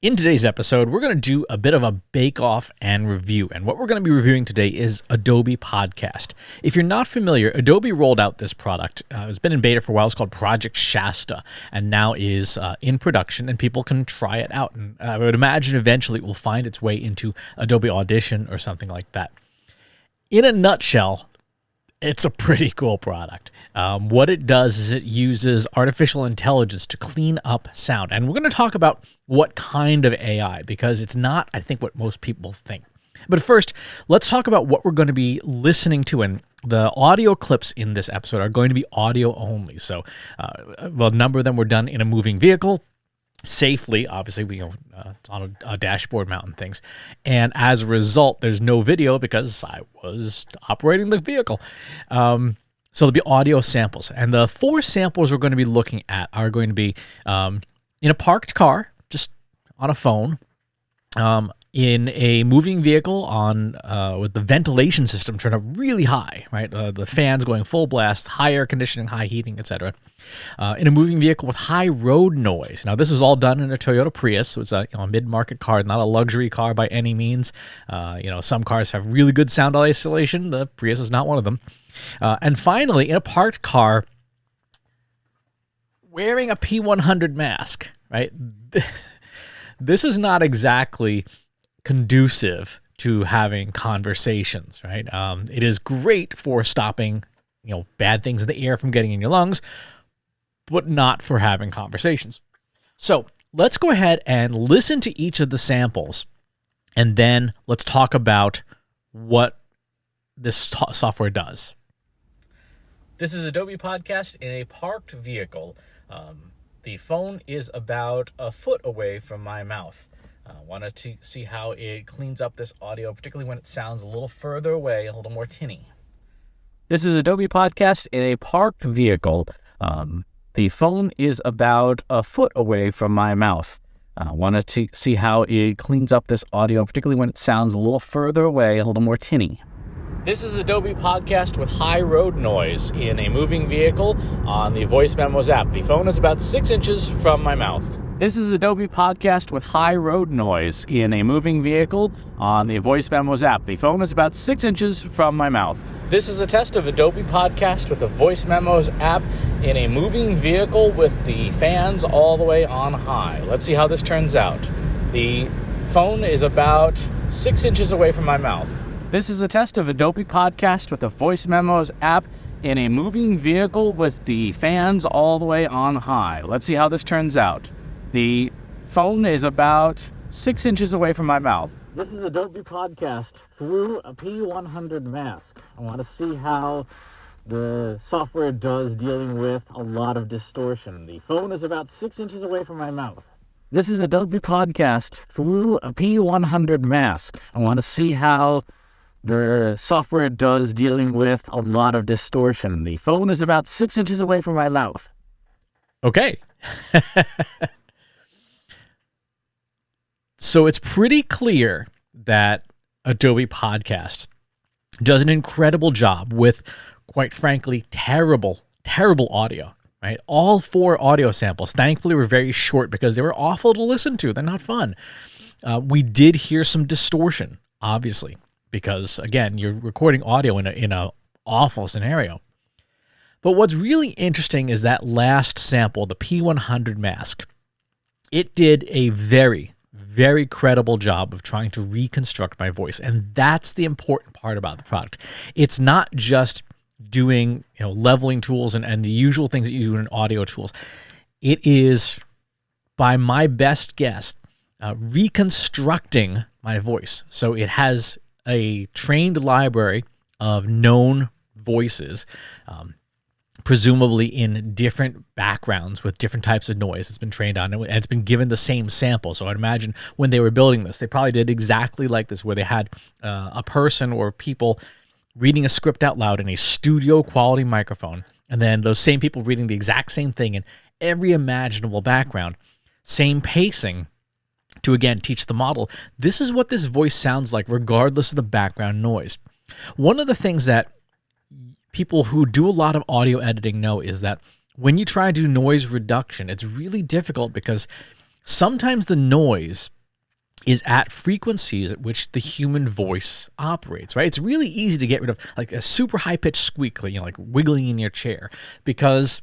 In today's episode, we're going to do a bit of a bake-off and review. And what we're going to be reviewing today is Adobe Podcast. If you're not familiar, Adobe rolled out this product. It's been in beta for a while. It's called Project Shasta, and now is in production, and people can try it out. And I would imagine eventually it will find its way into Adobe Audition or something like that. In a nutshell, it's a pretty cool product. What it does is it uses artificial intelligence to clean up sound. And we're going to talk about what kind of AI, because it's not, I think, what most people think. But first, let's talk about what we're going to be listening to. And the audio clips in this episode are going to be audio only. So a number of them were done in a moving vehicle. Safely, obviously, it's on a dashboard mounting things. And as a result, there's no video because I was operating the vehicle. So there'll be audio samples. And the 4 samples we're going to be looking at are going to be in a parked car, just on a phone, in a moving vehicle on with the ventilation system turned up really high, right? The fans going full blast, high air conditioning, high heating, etc. In a moving vehicle with high road noise. Now, this was all done in a Toyota Prius. So it's a mid-market car, not a luxury car by any means. Some cars have really good sound isolation. The Prius is not one of them. And finally, in a parked car, wearing a P100 mask, right? This is not exactly conducive to having conversations, right? It is great for stopping, bad things in the air from getting in your lungs, but not for having conversations. So let's go ahead and listen to each of the samples, and then let's talk about what this software does. This is Adobe Podcast in a parked vehicle. The phone is about a foot away from my mouth. Wanted to see how it cleans up this audio, particularly when it sounds a little further away, a little more tinny. This is Adobe Podcast in a parked vehicle. The phone is about a foot away from my mouth. Wanted to see how it cleans up this audio, particularly when it sounds a little further away, a little more tinny. This is Adobe Podcast with high road noise in a moving vehicle on the Voice Memos app. The phone is about 6 inches from my mouth. This is Adobe Podcast with high road noise in a moving vehicle on the Voice Memos app. The phone is about 6 inches from my mouth. This is a test of Adobe Podcast with the Voice Memos app in a moving vehicle with the fans all the way on high. Let's see how this turns out. The phone is about 6 inches away from my mouth. This is a test of Adobe Podcast with the Voice Memos app in a moving vehicle with the fans all the way on high. Let's see how this turns out. The phone is about 6 inches away from my mouth. This is Adobe Podcast through a P100 mask. I want to see how the software does dealing with a lot of distortion. The phone is about 6 inches away from my mouth. This is Adobe Podcast through a P100 mask. I want to see how the software does dealing with a lot of distortion. The phone is about 6 inches away from my mouth. Okay. So it's pretty clear that Adobe Podcast does an incredible job with, quite frankly, terrible audio, right? All 4 audio samples, thankfully, were very short because they were awful to listen to. They're not fun. We did hear some distortion, obviously, because, again, you're recording audio in a awful scenario. But what's really interesting is that last sample, the P100 mask. It did a very credible job of trying to reconstruct my voice. And that's the important part about the product. It's not just doing leveling tools and the usual things that you do in audio tools. It is, by my best guess, reconstructing my voice. So it has a trained library of known voices, presumably in different backgrounds with different types of noise. It's been trained on, and it's been given the same sample. So I'd imagine when they were building this, they probably did exactly like this, where they had a person or people reading a script out loud in a studio quality microphone, and then those same people reading the exact same thing in every imaginable background, same pacing, to again teach the model, this is what this voice sounds like regardless of the background noise. One of the things that people who do a lot of audio editing know is that when you try to do noise reduction, it's really difficult because sometimes the noise is at frequencies at which the human voice operates, right? It's really easy to get rid of like a super high-pitched squeak, like wiggling in your chair, because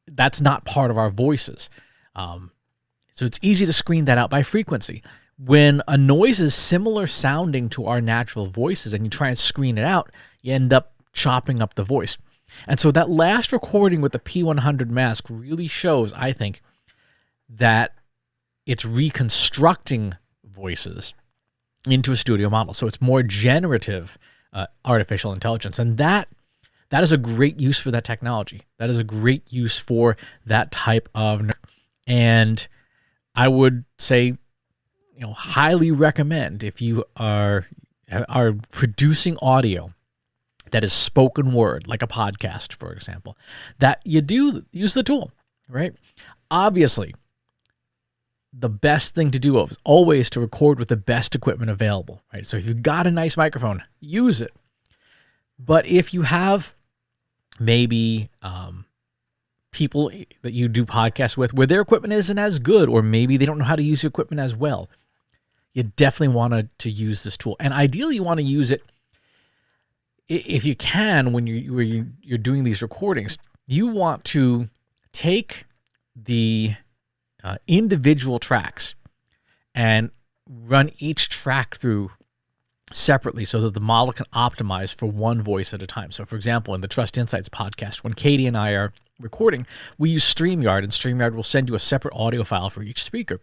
that's not part of our voices. So it's easy to screen that out by frequency. When a noise is similar sounding to our natural voices and you try and screen it out, you end up chopping up the voice. And so that last recording with the P100 mask really shows, I think, that it's reconstructing voices into a studio model. So it's more generative artificial intelligence. And that is a great use for that technology. That is a great use for that type of, and I would say, highly recommend, if you are producing audio that is spoken word, like a podcast, for example, that you do use the tool, right? Obviously, the best thing to do is always to record with the best equipment available, right? So if you've got a nice microphone, use it. But if you have maybe people that you do podcasts with where their equipment isn't as good, or maybe they don't know how to use your equipment as well, you definitely want to use this tool. And ideally, you want to use it, if you can, when you're doing these recordings, you want to take the individual tracks and run each track through separately so that the model can optimize for one voice at a time. So for example, in the Trust Insights podcast, when Katie and I are recording, we use StreamYard, and StreamYard will send you a separate audio file for each speaker.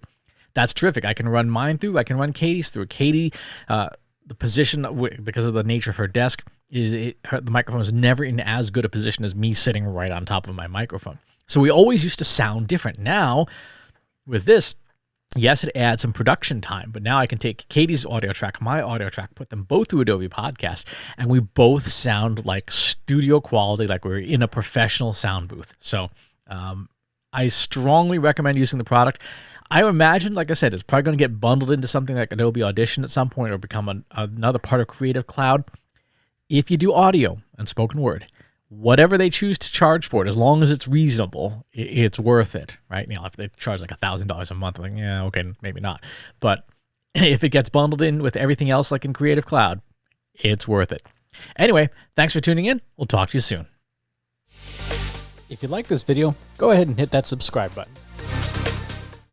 That's terrific. I can run mine through. I can run Katie's through. Katie, the position, because of the nature of her desk, the microphone is never in as good a position as me sitting right on top of my microphone. So we always used to sound different. Now, with this, yes, it adds some production time, but now I can take Katie's audio track, my audio track, put them both through Adobe Podcast, and we both sound like studio quality, like we're in a professional sound booth. So I strongly recommend using the product. I imagine, like I said, it's probably going to get bundled into something like Adobe Audition at some point, or become another part of Creative Cloud. If you do audio and spoken word, whatever they choose to charge for it, as long as it's reasonable, it's worth it, right? If they charge like $1,000 a month, I'm like, yeah, okay, maybe not. But if it gets bundled in with everything else, like in Creative Cloud, it's worth it. Anyway, thanks for tuning in. We'll talk to you soon. If you like this video, go ahead and hit that subscribe button.